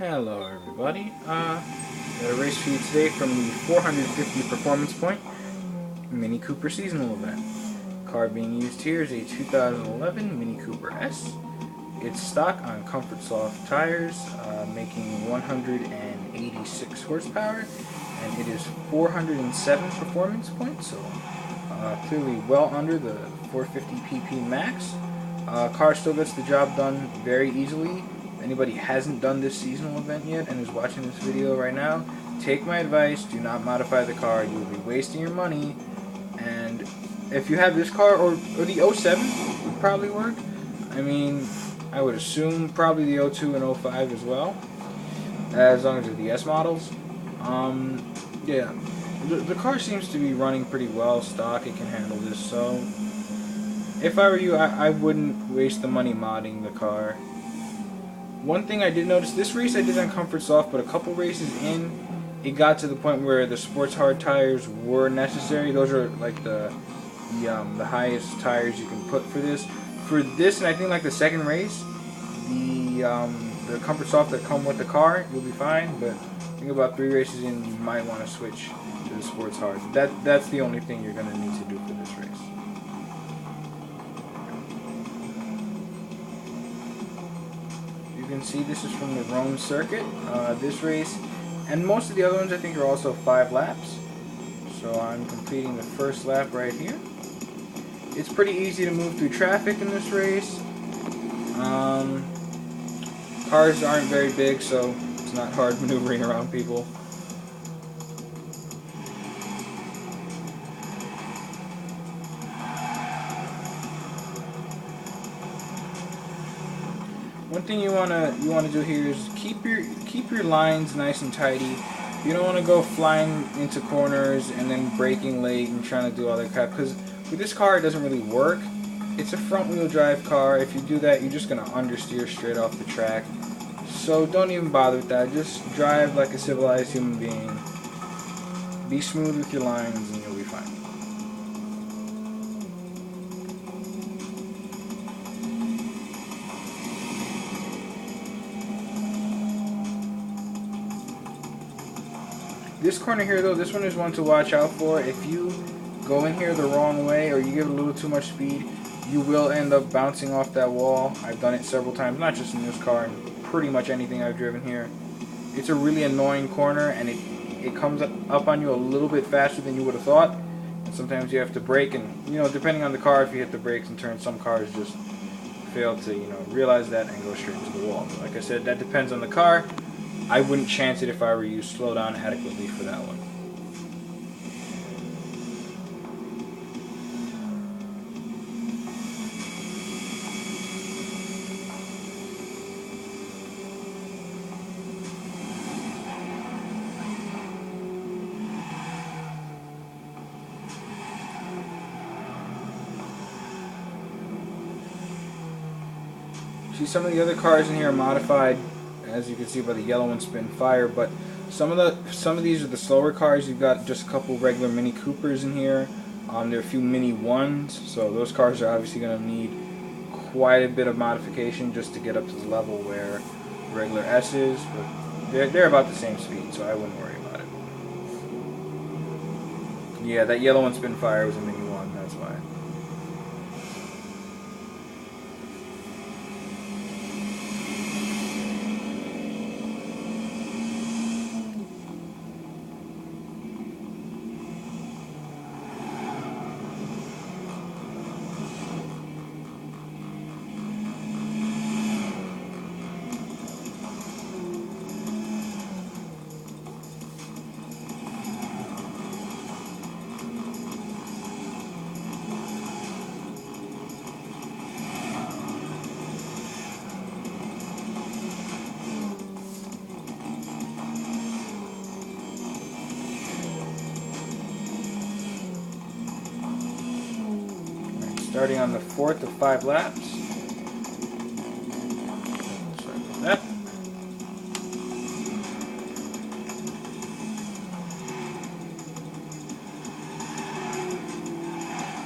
Hello everybody, got a race for you today from the 450 Performance Point Mini Cooper Seasonal Event. Car being used here is a 2011 Mini Cooper S. It's stock on Comfort Soft tires, making 186 horsepower, and it is 407 performance points, so clearly well under the 450 pp max. Car still gets the job done very easily. If anybody hasn't done this seasonal event yet and is watching this video right now, take my advice, do not modify the car. You will be wasting your money. And if you have this car, or the 07 would probably work. I mean, I would assume probably the 02 and 05 as well, as long as they're the S models. Yeah, the car seems to be running pretty well, stock, it can handle this, so if I were you, I wouldn't waste the money modding the car. One thing I did notice, this race I did on Comfort Soft, but a couple races in, it got to the point where the sports hard tires were necessary. Those are like the highest tires you can put for this. For this, and I think like the second race, the Comfort Soft that come with the car, you'll be fine. But I think about 3 races in, you might want to switch to the sports hard. That's the only thing you're gonna need to do for this race. You can see this is from the Rome circuit. This race and most of the other ones I think are also 5 laps. So I'm completing the first lap right here. It's pretty easy to move through traffic in this race. Cars aren't very big, so it's not hard maneuvering around people. One thing you wanna do here is keep your lines nice and tidy. You don't want to go flying into corners and then braking late and trying to do all that crap, because with this car it doesn't really work. It's a front wheel drive car. If you do that, you're just gonna understeer straight off the track. So don't even bother with that. Just drive like a civilized human being. Be smooth with your lines and you'll be fine. This corner here though, this one is one to watch out for. If you go in here the wrong way or you give it a little too much speed, you will end up bouncing off that wall. I've done it several times, not just in this car, and pretty much anything I've driven here. It's a really annoying corner, and it comes up on you a little bit faster than you would have thought. And sometimes you have to brake, and depending on the car, if you hit the brakes and turn, some cars just fail to realize that and go straight into the wall. But like I said, that depends on the car. I wouldn't chance it if I were you. Slow down adequately for that one. See, some of the other cars in here are modified, as you can see by the yellow one spin fire, but some of these are the slower cars. You've got just a couple regular Mini Coopers in here. There are a few Mini 1s, so those cars are obviously going to need quite a bit of modification just to get up to the level where regular S is, but they're about the same speed, so I wouldn't worry about it. Yeah, that yellow one spin fire was a Mini 1, that's why. Starting on the 4th of 5 laps. Sorry about that.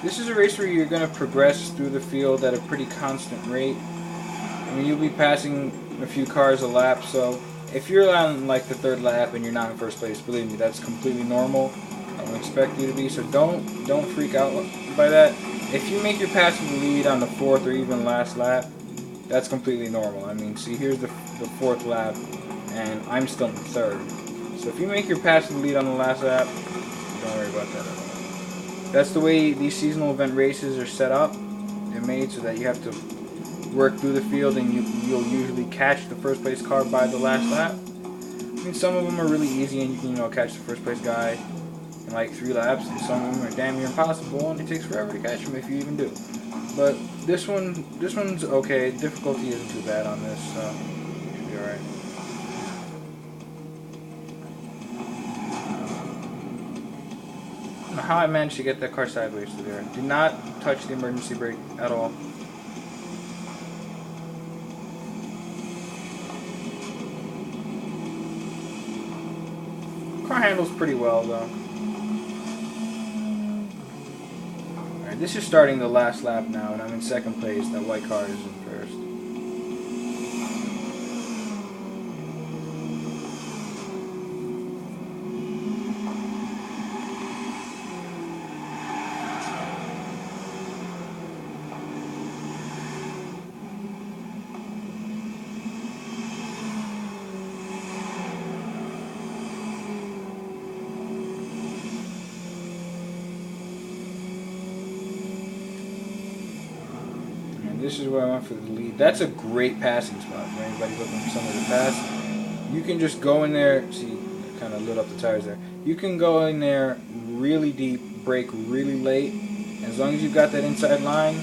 This is a race where you're going to progress through the field at a pretty constant rate. I mean, you'll be passing a few cars a lap, so If you're on like the third lap and you're not in first place, believe me, that's completely normal. I don't expect you to be, so don't freak out by that. If you make your pass with the lead on the fourth or even last lap, that's completely normal. I mean, see, here's the fourth lap, and I'm still in third. So if you make your pass with the lead on the last lap, don't worry about that at all. That's the way these seasonal event races are set up. They're made so that you have to work through the field, and you'll usually catch the first place car by the last lap. I mean, some of them are really easy, and you can catch the first place guy in like 3 laps, and some of them are damn near impossible, and it takes forever to catch them if you even do. But this one's okay. Difficulty isn't too bad on this, so should be alright. I don't know how I managed to get that car sideways through there. Do not touch the emergency brake at all. Car handles pretty well though. Alright, this is starting the last lap now, and I'm in second place. That white car is in first. This is where I went for the lead. That's a great passing spot for anybody looking for somewhere to pass. You can just go in there. See, I kind of lit up the tires there. You can go in there really deep, brake really late. As long as you've got that inside line,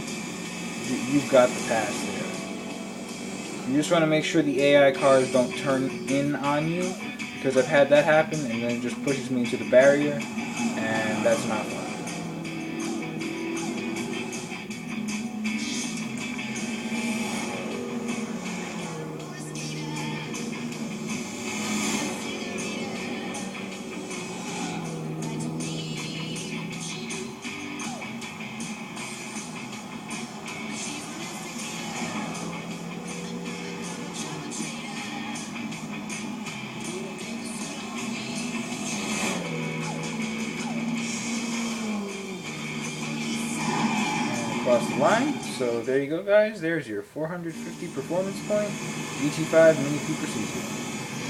you've got the pass there. You just want to make sure the AI cars don't turn in on you, because I've had that happen, and then it just pushes me into the barrier, and that's not fun. Across the line. So there you go, guys. There's your 450 performance point Gt5 Mini Cooper season.